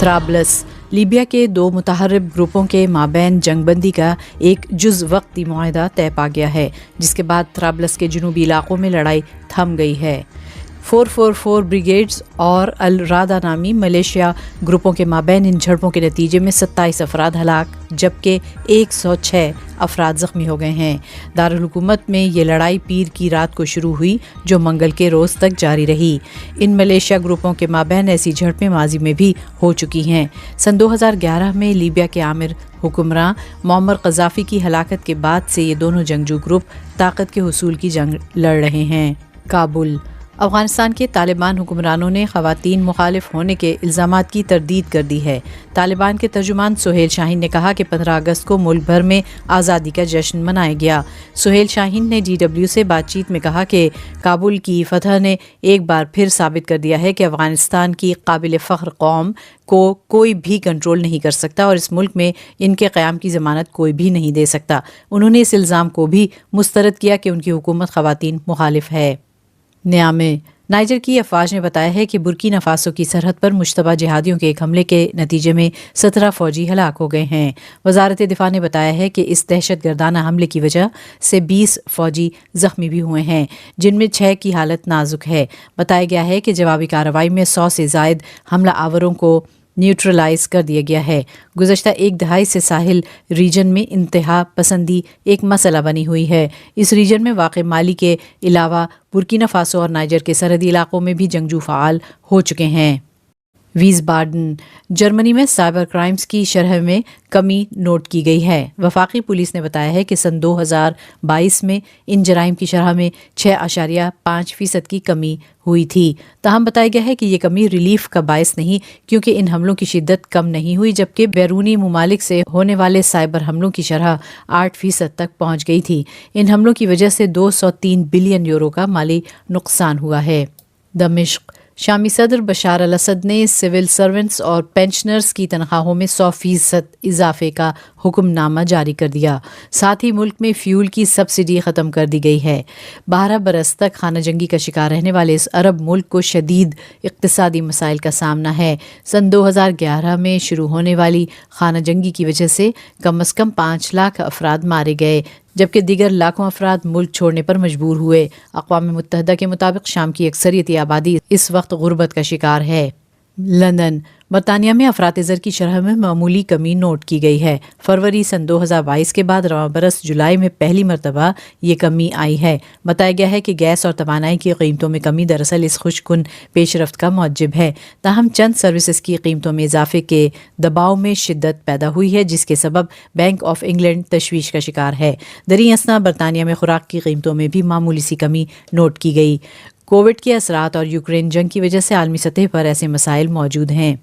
طرابلس Libya کے دو متحرک گروپوں کے مابین جنگ بندی کا ایک جز وقتی معاہدہ طے پا گیا ہے، جس کے بعد طرابلس کے جنوبی علاقوں میں لڑائی تھم گئی ہے۔ 444 بریگیڈز اور الرادہ نامی ملیشیا گروپوں کے مابین ان جھڑپوں کے نتیجے میں 27 افراد ہلاک جبکہ 106 افراد زخمی ہو گئے ہیں۔ دارالحکومت میں یہ لڑائی پیر کی رات کو شروع ہوئی جو منگل کے روز تک جاری رہی۔ ان ملیشیا گروپوں کے مابین ایسی جھڑپیں ماضی میں بھی ہو چکی ہیں۔ سن 2011 میں لیبیا کے عامر حکمراں معمر قذافی کی ہلاکت کے بعد سے یہ دونوں جنگجو گروپ طاقت کے حصول کی جنگ لڑ رہے ہیں۔ کابل افغانستان کے طالبان حکمرانوں نے خواتین مخالف ہونے کے الزامات کی تردید کر دی ہے۔ طالبان کے ترجمان سہیل شاہین نے کہا کہ 15 اگست کو ملک بھر میں آزادی کا جشن منایا گیا۔ سہیل شاہین نے DW سے بات چیت میں کہا کہ کابل کی فتح نے ایک بار پھر ثابت کر دیا ہے کہ افغانستان کی قابل فخر قوم کو کوئی بھی کنٹرول نہیں کر سکتا اور اس ملک میں ان کے قیام کی ضمانت کوئی بھی نہیں دے سکتا۔ انہوں نے اس الزام کو بھی مسترد کیا کہ ان کی حکومت خواتین مخالف ہے۔ نیامے نائجر کی افواج نے بتایا ہے کہ برکینا فاسو کی سرحد پر مشتبہ جہادیوں کے ایک حملے کے نتیجے میں 17 فوجی ہلاک ہو گئے ہیں۔ وزارت دفاع نے بتایا ہے کہ اس دہشت گردانہ حملے کی وجہ سے 20 فوجی زخمی بھی ہوئے ہیں، جن میں 6 کی حالت نازک ہے۔ بتایا گیا ہے کہ جوابی کارروائی میں 100 سے زائد حملہ آوروں کو نیوٹرلائز کر دیا گیا ہے۔ گزشتہ ایک دہائی سے ساحل ریجن میں انتہا پسندی ایک مسئلہ بنی ہوئی ہے۔ اس ریجن میں واقع مالی کے علاوہ برکینا فاسو اور نائجر کے سرحدی علاقوں میں بھی جنگجو فعال ہو چکے ہیں۔ ویسباڈن جرمنی میں سائبر کرائمز کی شرح میں کمی نوٹ کی گئی ہے۔ وفاقی پولیس نے بتایا ہے کہ سن 2022 میں ان جرائم کی شرح میں 6.5% کی کمی ہوئی تھی۔ تاہم بتایا گیا ہے کہ یہ کمی ریلیف کا باعث نہیں کیونکہ ان حملوں کی شدت کم نہیں ہوئی جبکہ بیرونی ممالک سے ہونے والے سائبر حملوں کی شرح 8% تک پہنچ گئی تھی۔ ان حملوں کی وجہ سے 203 بلین یورو کا مالی نقصان ہوا ہے۔ دمشق شامی صدر بشار الاسد نے سول سرونٹس اور پینشنرز کی تنخواہوں میں 100% اضافے کا حکم نامہ جاری کر دیا۔ ساتھ ہی ملک میں فیول کی سبسڈی ختم کر دی گئی ہے۔ 12 برس تک خانہ جنگی کا شکار رہنے والے اس عرب ملک کو شدید اقتصادی مسائل کا سامنا ہے۔ سن 2011 میں شروع ہونے والی خانہ جنگی کی وجہ سے کم از کم 5 لاکھ افراد مارے گئے جبکہ دیگر لاکھوں افراد ملک چھوڑنے پر مجبور ہوئے۔ اقوام متحدہ کے مطابق شام کی اکثریتی آبادی اس وقت غربت کا شکار ہے۔ لندن برطانیہ میں افراط زر کی شرح میں معمولی کمی نوٹ کی گئی ہے۔ فروری سن 2022 کے بعد رواں برس جولائی میں پہلی مرتبہ یہ کمی آئی ہے۔ بتایا گیا ہے کہ گیس اور توانائی کی قیمتوں میں کمی دراصل اس خوش کن پیش رفت کا موجب ہے۔ تاہم چند سروسز کی قیمتوں میں اضافے کے دباؤ میں شدت پیدا ہوئی ہے جس کے سبب بینک آف انگلینڈ تشویش کا شکار ہے۔ دریں اثنا برطانیہ میں خوراک کی قیمتوں میں بھی معمولی سی کمی نوٹ کی گئی۔ کووڈ کے اثرات اور یوکرین جنگ کی وجہ سے عالمی سطح پر ایسے مسائل موجود ہیں۔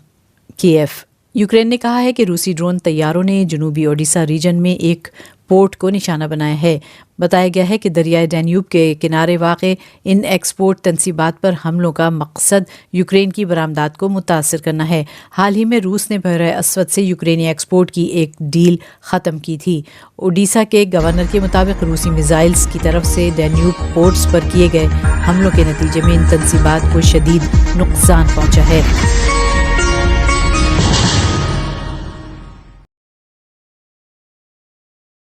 کیف یوکرین نے کہا ہے کہ روسی ڈرون طیاروں نے جنوبی اوڈیشہ ریجن میں ایک پورٹ کو نشانہ بنایا ہے۔ بتایا گیا ہے کہ دریائے ڈینیوب کے کنارے واقع ان ایکسپورٹ تنصیبات پر حملوں کا مقصد یوکرین کی برآمدات کو متاثر کرنا ہے۔ حال ہی میں روس نے بحر اسود سے یوکرینی ایکسپورٹ کی ایک ڈیل ختم کی تھی۔ اوڈیشہ کے گورنر کے مطابق روسی میزائلز کی طرف سے ڈینیوب پورٹس پر کیے گئے حملوں کے نتیجے میں ان تنصیبات کو شدید نقصان پہنچا ہے۔